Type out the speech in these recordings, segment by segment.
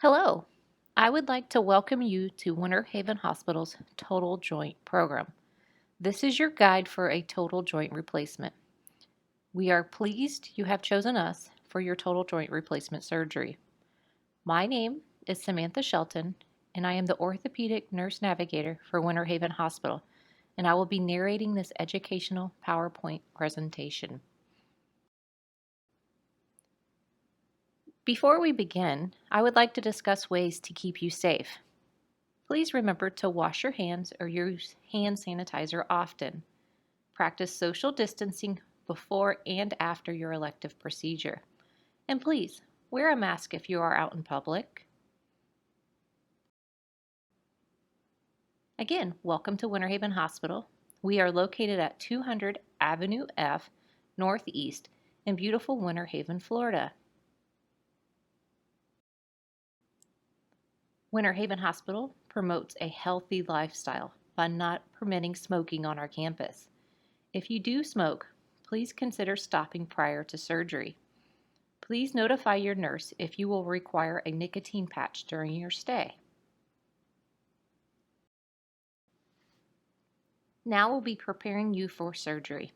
Hello, I would like to welcome you to Winter Haven Hospital's Total Joint Program. This is your guide for a total joint replacement. We are pleased you have chosen us for your total joint replacement surgery. My name is Samantha Shelton, and I am the orthopedic nurse navigator for Winter Haven Hospital, and I will be narrating this educational PowerPoint presentation. Before we begin, I would like to discuss ways to keep you safe. Please remember to wash your hands or use hand sanitizer often. Practice social distancing before and after your elective procedure. And please, wear a mask if you are out in public. Again, welcome to Winter Haven Hospital. We are located at 200 Avenue F Northeast in beautiful Winter Haven, Florida. Winter Haven Hospital promotes a healthy lifestyle by not permitting smoking on our campus. If you do smoke, please consider stopping prior to surgery. Please notify your nurse if you will require a nicotine patch during your stay. Now we'll be preparing you for surgery.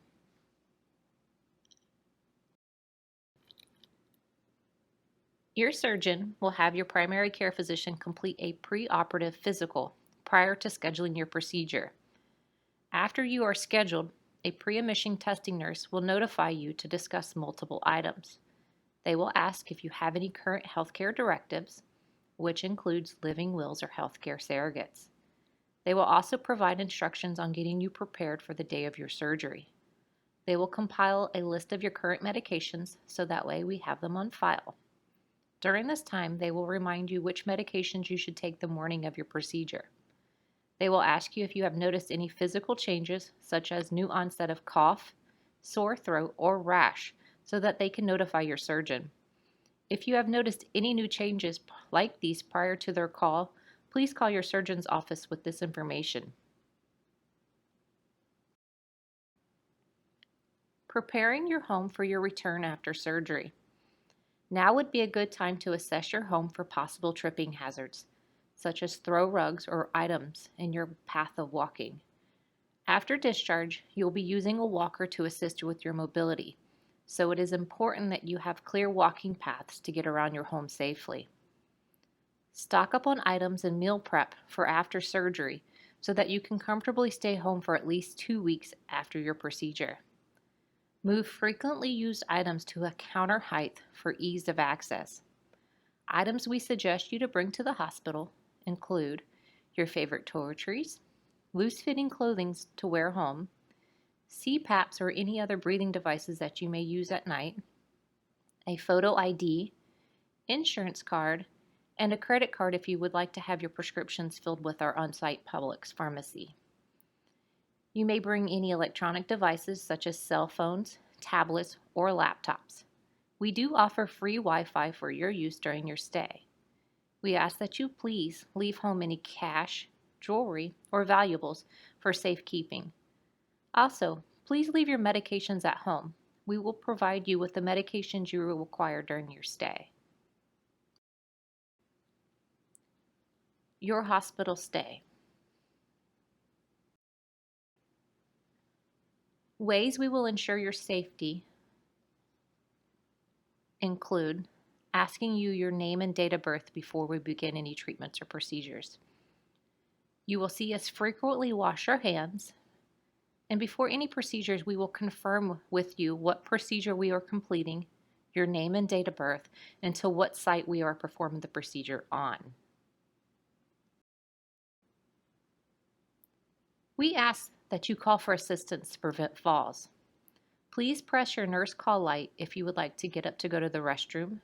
Your surgeon will have your primary care physician complete a preoperative physical prior to scheduling your procedure. After you are scheduled, a pre-admission testing nurse will notify you to discuss multiple items. They will ask if you have any current healthcare directives, which includes living wills or healthcare surrogates. They will also provide instructions on getting you prepared for the day of your surgery. They will compile a list of your current medications so that way we have them on file. During this time, they will remind you which medications you should take the morning of your procedure. They will ask you if you have noticed any physical changes, such as new onset of cough, sore throat, or rash, so that they can notify your surgeon. If you have noticed any new changes like these prior to their call, please call your surgeon's office with this information. Preparing your home for your return after surgery. Now would be a good time to assess your home for possible tripping hazards, such as throw rugs or items in your path of walking. After discharge, you'll be using a walker to assist you with your mobility, so it is important that you have clear walking paths to get around your home safely. Stock up on items and meal prep for after surgery so that you can comfortably stay home for at least 2 weeks after your procedure. Move frequently used items to a counter height for ease of access. Items we suggest you to bring to the hospital include your favorite toiletries, loose-fitting clothing to wear home, CPAPs or any other breathing devices that you may use at night, a photo ID, insurance card, and a credit card if you would like to have your prescriptions filled with our on-site Publix pharmacy. You may bring any electronic devices such as cell phones, tablets, or laptops. We do offer free Wi-Fi for your use during your stay. We ask that you please leave home any cash, jewelry, or valuables for safekeeping. Also, please leave your medications at home. We will provide you with the medications you will require during your stay. Your hospital stay. Ways we will ensure your safety include asking you your name and date of birth before we begin any treatments or procedures. You will see us frequently wash our hands, and before any procedures, we will confirm with you what procedure we are completing, your name and date of birth, and to what site we are performing the procedure on. We ask that you call for assistance to prevent falls. Please press your nurse call light if you would like to get up to go to the restroom,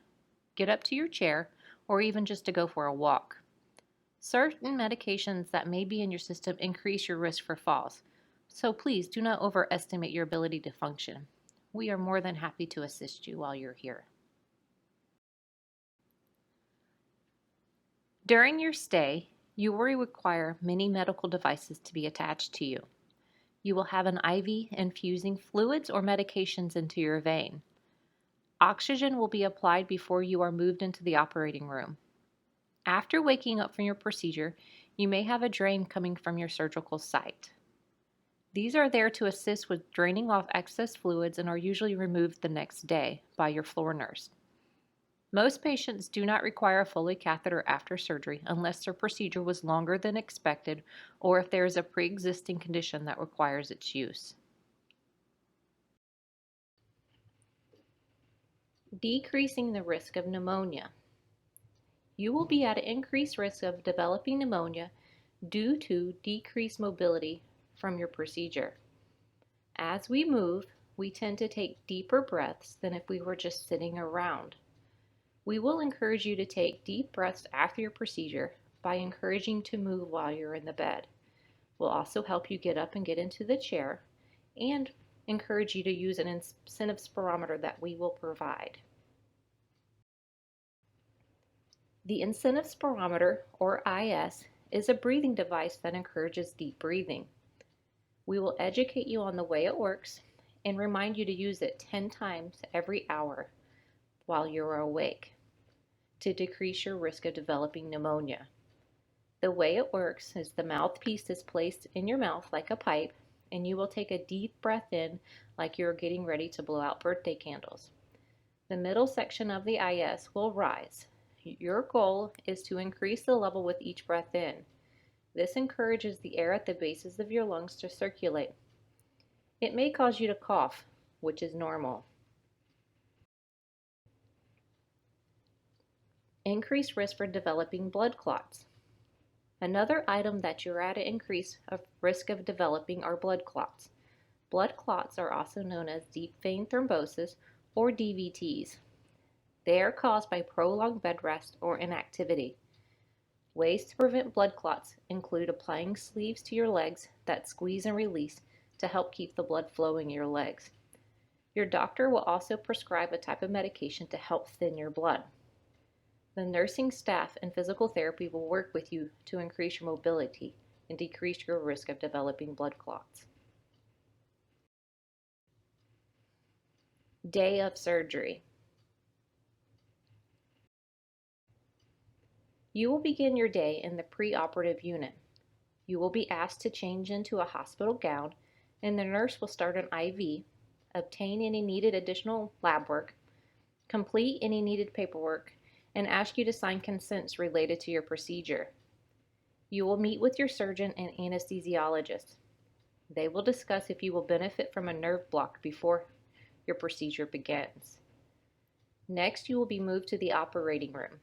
get up to your chair, or even just to go for a walk. Certain medications that may be in your system increase your risk for falls, so please do not overestimate your ability to function. We are more than happy to assist you while you're here. During your stay, you will require many medical devices to be attached to you. You will have an IV infusing fluids or medications into your vein. Oxygen will be applied before you are moved into the operating room. After waking up from your procedure, you may have a drain coming from your surgical site. These are there to assist with draining off excess fluids and are usually removed the next day by your floor nurse. Most patients do not require a Foley catheter after surgery unless their procedure was longer than expected or if there is a pre-existing condition that requires its use. Decreasing the risk of pneumonia. You will be at an increased risk of developing pneumonia due to decreased mobility from your procedure. As we move, we tend to take deeper breaths than if we were just sitting around. We will encourage you to take deep breaths after your procedure by encouraging to move while you're in the bed. We'll also help you get up and get into the chair and encourage you to use an incentive spirometer that we will provide. The incentive spirometer, or IS, is a breathing device that encourages deep breathing. We will educate you on the way it works and remind you to use it 10 times every hour while you're awake to decrease your risk of developing pneumonia. The way it works is the mouthpiece is placed in your mouth like a pipe, and you will take a deep breath in like you're getting ready to blow out birthday candles. The middle section of the IS will rise. Your goal is to increase the level with each breath in. This encourages the air at the bases of your lungs to circulate. It may cause you to cough, which is normal. Increased risk for developing blood clots. Another item that you're at an increased risk of developing are blood clots. Blood clots are also known as deep vein thrombosis or DVTs. They are caused by prolonged bed rest or inactivity. Ways to prevent blood clots include applying sleeves to your legs that squeeze and release to help keep the blood flowing in your legs. Your doctor will also prescribe a type of medication to help thin your blood. The nursing staff and physical therapy will work with you to increase your mobility and decrease your risk of developing blood clots. Day of surgery. You will begin your day in the preoperative unit. You will be asked to change into a hospital gown, and the nurse will start an IV, obtain any needed additional lab work, complete any needed paperwork, and ask you to sign consents related to your procedure. You will meet with your surgeon and anesthesiologist. They will discuss if you will benefit from a nerve block before your procedure begins. Next, you will be moved to the operating room.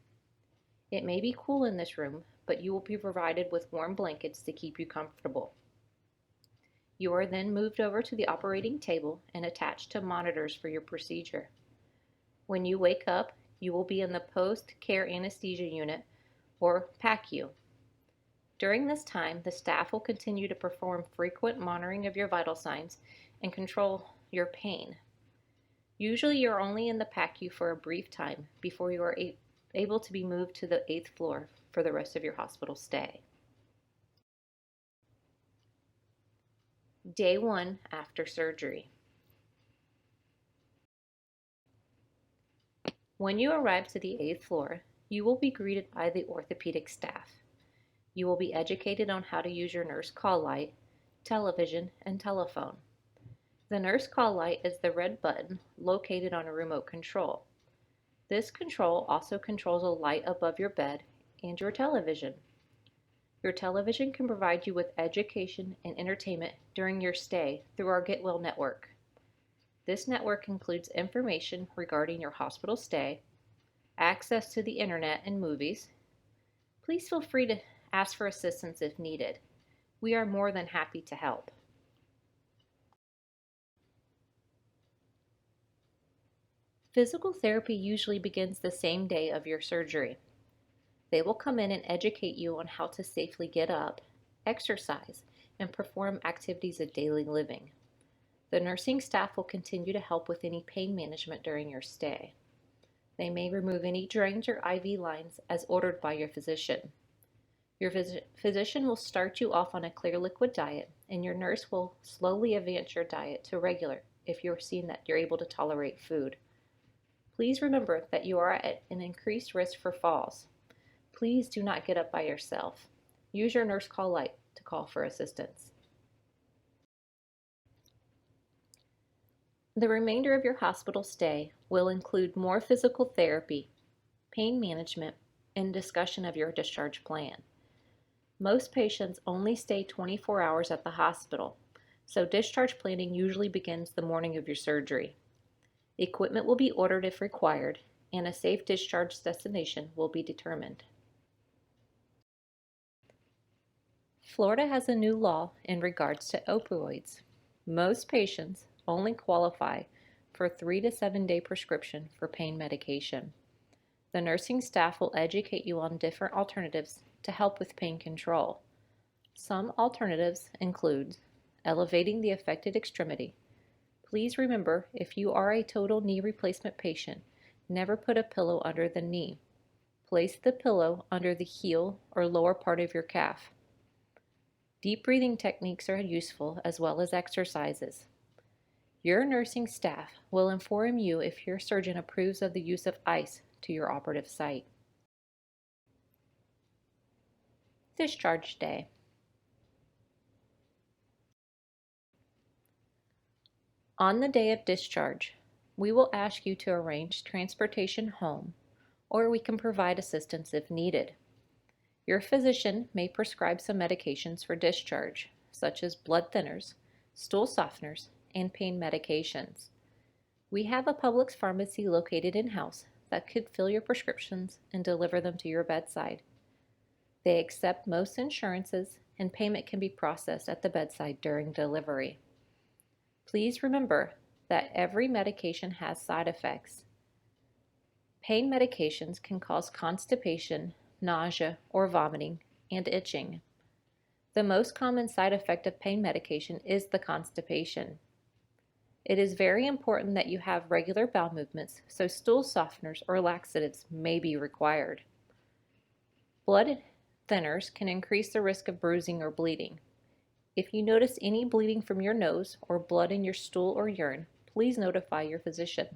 It may be cool in this room, but you will be provided with warm blankets to keep you comfortable. You are then moved over to the operating table and attached to monitors for your procedure. When you wake up, you will be in the post-care anesthesia unit, or PACU. During this time, the staff will continue to perform frequent monitoring of your vital signs and control your pain. Usually you're only in the PACU for a brief time before you are able to be moved to the 8th floor for the rest of your hospital stay. Day 1 after surgery. When you arrive to the 8th floor, you will be greeted by the orthopedic staff. You will be educated on how to use your nurse call light, television, and telephone. The nurse call light is the red button located on a remote control. This control also controls a light above your bed and your television. Your television can provide you with education and entertainment during your stay through our Get Well network. This network includes information regarding your hospital stay, access to the internet and movies. Please feel free to ask for assistance if needed. We are more than happy to help. Physical therapy usually begins the same day of your surgery. They will come in and educate you on how to safely get up, exercise, and perform activities of daily living. The nursing staff will continue to help with any pain management during your stay. They may remove any drains or IV lines as ordered by your physician. Your physician will start you off on a clear liquid diet, and your nurse will slowly advance your diet to regular if you're seeing that you're able to tolerate food. Please remember that you are at an increased risk for falls. Please do not get up by yourself. Use your nurse call light to call for assistance. The remainder of your hospital stay will include more physical therapy, pain management, and discussion of your discharge plan. Most patients only stay 24 hours at the hospital, so discharge planning usually begins the morning of your surgery. Equipment will be ordered if required, and a safe discharge destination will be determined. Florida has a new law in regards to opioids. Most patients only qualify for a 3 to 7 day prescription for pain medication. The nursing staff will educate you on different alternatives to help with pain control. Some alternatives include elevating the affected extremity. Please remember, if you are a total knee replacement patient, never put a pillow under the knee. Place the pillow under the heel or lower part of your calf. Deep breathing techniques are useful, as well as exercises. Your nursing staff will inform you if your surgeon approves of the use of ice to your operative site. Discharge day. On the day of discharge, we will ask you to arrange transportation home, or we can provide assistance if needed. Your physician may prescribe some medications for discharge, such as blood thinners, stool softeners, and pain medications. We have a Publix pharmacy located in-house that could fill your prescriptions and deliver them to your bedside. They accept most insurances, and payment can be processed at the bedside during delivery. Please remember that every medication has side effects. Pain medications can cause constipation, nausea or vomiting, and itching. The most common side effect of pain medication is the constipation. It is very important that you have regular bowel movements, so stool softeners or laxatives may be required. Blood thinners can increase the risk of bruising or bleeding. If you notice any bleeding from your nose or blood in your stool or urine, please notify your physician.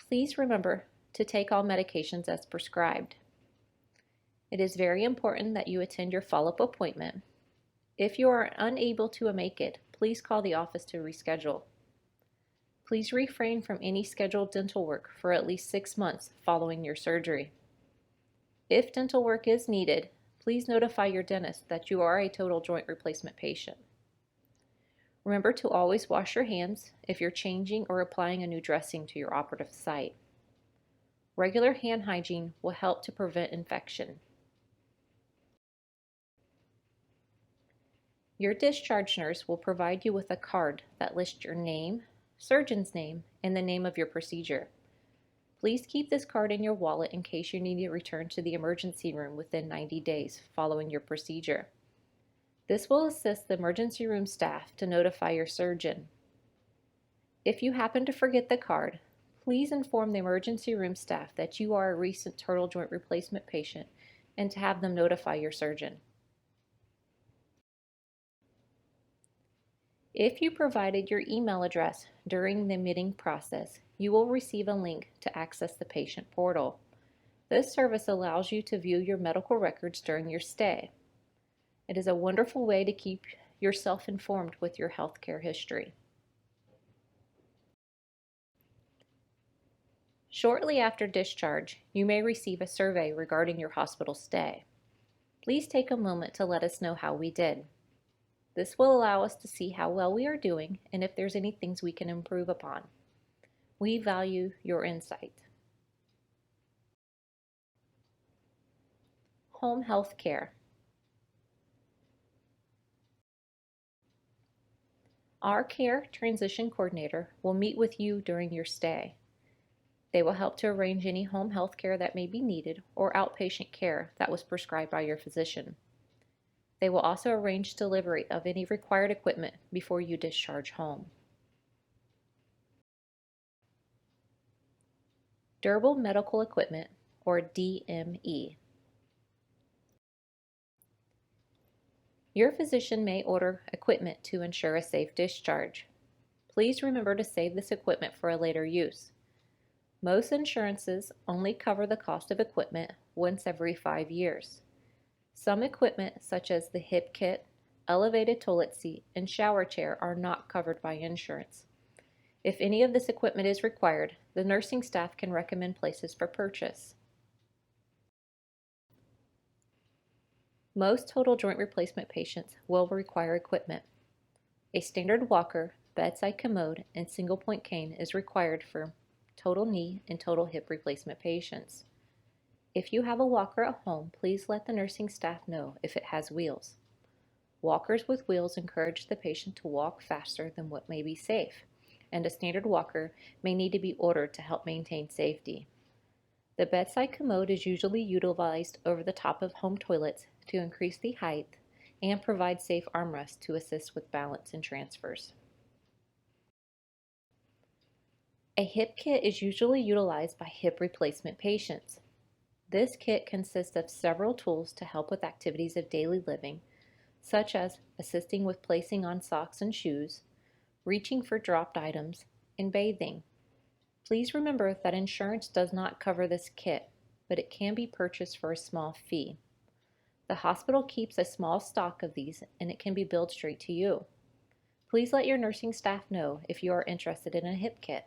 Please remember to take all medications as prescribed. It is very important that you attend your follow-up appointment. If you are unable to make it, please call the office to reschedule. Please refrain from any scheduled dental work for at least 6 months following your surgery. If dental work is needed, please notify your dentist that you are a total joint replacement patient. Remember to always wash your hands if you're changing or applying a new dressing to your operative site. Regular hand hygiene will help to prevent infection. Your discharge nurse will provide you with a card that lists your name, surgeon's name, and the name of your procedure. Please keep this card in your wallet in case you need to return to the emergency room within 90 days following your procedure. This will assist the emergency room staff to notify your surgeon. If you happen to forget the card, please inform the emergency room staff that you are a recent total joint replacement patient and to have them notify your surgeon. If you provided your email address during the admitting process, you will receive a link to access the patient portal. This service allows you to view your medical records during your stay. It is a wonderful way to keep yourself informed with your healthcare history. Shortly after discharge, you may receive a survey regarding your hospital stay. Please take a moment to let us know how we did. This will allow us to see how well we are doing and if there's any things we can improve upon. We value your insight. Home health care. Our care transition coordinator will meet with you during your stay. They will help to arrange any home health care that may be needed or outpatient care that was prescribed by your physician. They will also arrange delivery of any required equipment before you discharge home. Durable medical equipment, or DME. Your physician may order equipment to ensure a safe discharge. Please remember to save this equipment for a later use. Most insurances only cover the cost of equipment once every 5 years. Some equipment, such as the hip kit, elevated toilet seat, and shower chair, are not covered by insurance. If any of this equipment is required, the nursing staff can recommend places for purchase. Most total joint replacement patients will require equipment. A standard walker, bedside commode, and single-point cane is required for total knee and total hip replacement patients. If you have a walker at home, please let the nursing staff know if it has wheels. Walkers with wheels encourage the patient to walk faster than what may be safe, and a standard walker may need to be ordered to help maintain safety. The bedside commode is usually utilized over the top of home toilets to increase the height and provide safe armrests to assist with balance and transfers. A hip kit is usually utilized by hip replacement patients. This kit consists of several tools to help with activities of daily living, such as assisting with placing on socks and shoes, reaching for dropped items, and bathing. Please remember that insurance does not cover this kit, but it can be purchased for a small fee. The hospital keeps a small stock of these and it can be billed straight to you. Please let your nursing staff know if you are interested in a hip kit.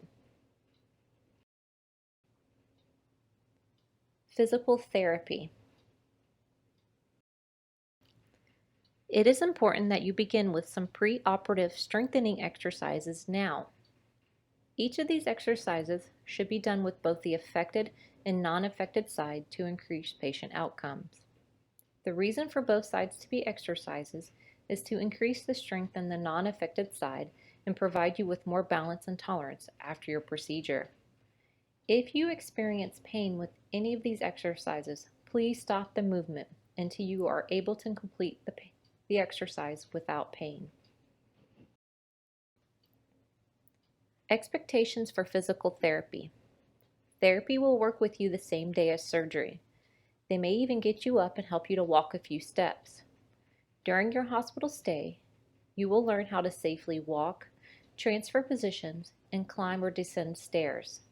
Physical therapy. It is important that you begin with some pre-operative strengthening exercises now. Each of these exercises should be done with both the affected and non-affected side to increase patient outcomes. The reason for both sides to be exercises is to increase the strength in the non-affected side and provide you with more balance and tolerance after your procedure. If you experience pain with any of these exercises, please stop the movement until you are able to complete the exercise without pain. Expectations for physical therapy. Therapy will work with you the same day as surgery. They may even get you up and help you to walk a few steps. During your hospital stay, you will learn how to safely walk, transfer positions, and climb or descend stairs.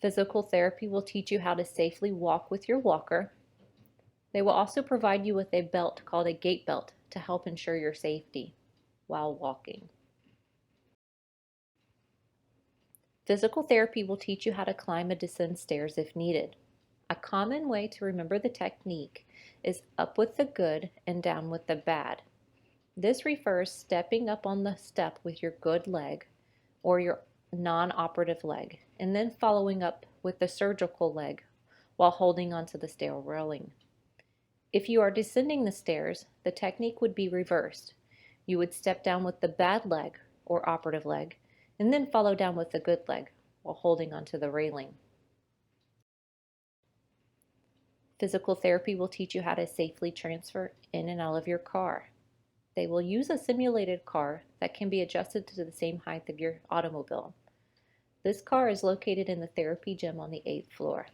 Physical therapy will teach you how to safely walk with your walker. They will also provide you with a belt called a gait belt to help ensure your safety while walking. Physical therapy will teach you how to climb and descend stairs if needed. A common way to remember the technique is up with the good and down with the bad. This refers stepping up on the step with your good leg or your non-operative leg, and then following up with the surgical leg while holding onto the stair railing. If you are descending the stairs, the technique would be reversed. You would step down with the bad leg or operative leg, and then follow down with the good leg while holding onto the railing. Physical therapy will teach you how to safely transfer in and out of your car. They will use a simulated car that can be adjusted to the same height of your automobile. This car is located in the therapy gym on the 8th floor.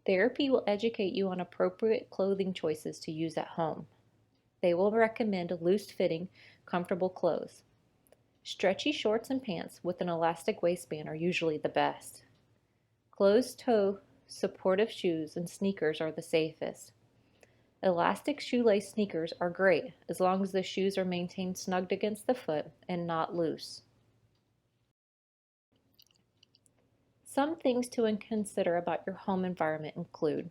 Therapy will educate you on appropriate clothing choices to use at home. They will recommend loose-fitting, comfortable clothes. Stretchy shorts and pants with an elastic waistband are usually the best. Closed-toe, supportive shoes and sneakers are the safest. Elastic shoelace sneakers are great as long as the shoes are maintained snugged against the foot and not loose. Some things to consider about your home environment include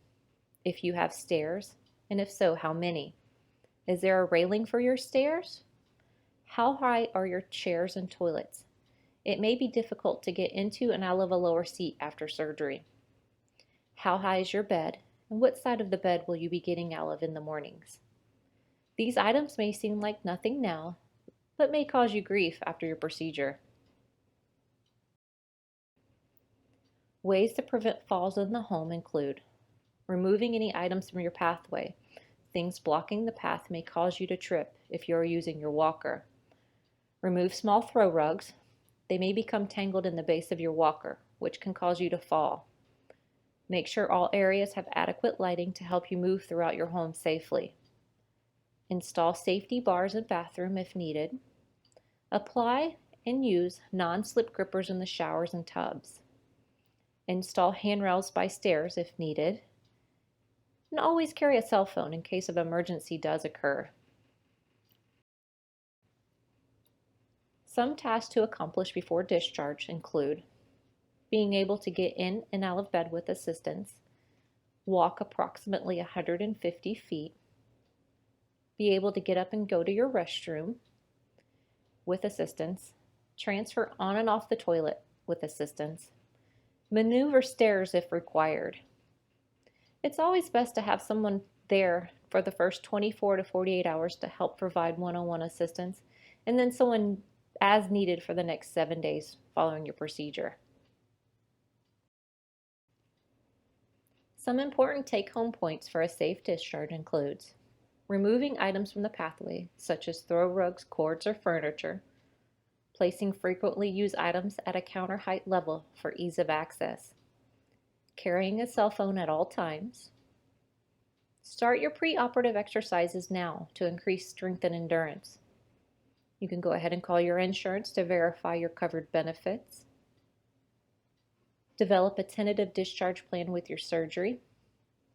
if you have stairs, and if so, how many? Is there a railing for your stairs? How high are your chairs and toilets? It may be difficult to get into and out of a lower seat after surgery. How high is your bed, and what side of the bed will you be getting out of in the mornings? These items may seem like nothing now, but may cause you grief after your procedure. Ways to prevent falls in the home include removing any items from your pathway. Things blocking the path may cause you to trip if you are using your walker. Remove small throw rugs. They may become tangled in the base of your walker, which can cause you to fall. Make sure all areas have adequate lighting to help you move throughout your home safely. Install safety bars in bathroom if needed. Apply and use non-slip grippers in the showers and tubs. Install handrails by stairs if needed. And always carry a cell phone in case of emergency does occur. Some tasks to accomplish before discharge include being able to get in and out of bed with assistance, walk approximately 150 feet, be able to get up and go to your restroom with assistance, transfer on and off the toilet with assistance, maneuver stairs if required. It's always best to have someone there for the first 24 to 48 hours to help provide one-on-one assistance, and then someone as needed for the next 7 days following your procedure. Some important take-home points for a safe discharge includes removing items from the pathway, such as throw rugs, cords, or furniture, placing frequently used items at a counter height level for ease of access, carrying a cell phone at all times. Start your pre-operative exercises now to increase strength and endurance. You can go ahead and call your insurance to verify your covered benefits. Develop a tentative discharge plan with your surgery.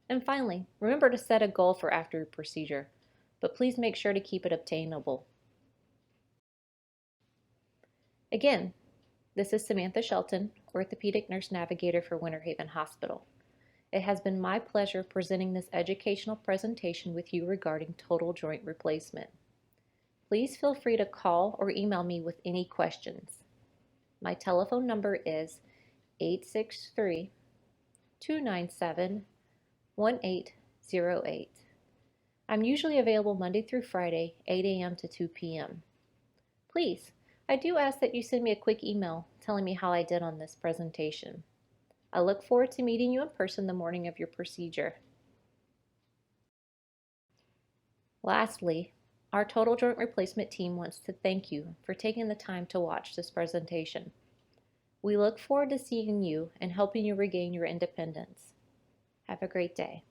And finally, remember to set a goal for after your procedure, but please make sure to keep it obtainable. Again, this is Samantha Shelton, Orthopedic Nurse Navigator for Winter Haven Hospital. It has been my pleasure presenting this educational presentation with you regarding total joint replacement. Please feel free to call or email me with any questions. My telephone number is 863-297-1808. I'm usually available Monday through Friday, 8 a.m. to 2 p.m. Please, I do ask that you send me a quick email telling me how I did on this presentation. I look forward to meeting you in person the morning of your procedure. Lastly, our total joint replacement team wants to thank you for taking the time to watch this presentation. We look forward to seeing you and helping you regain your independence. Have a great day.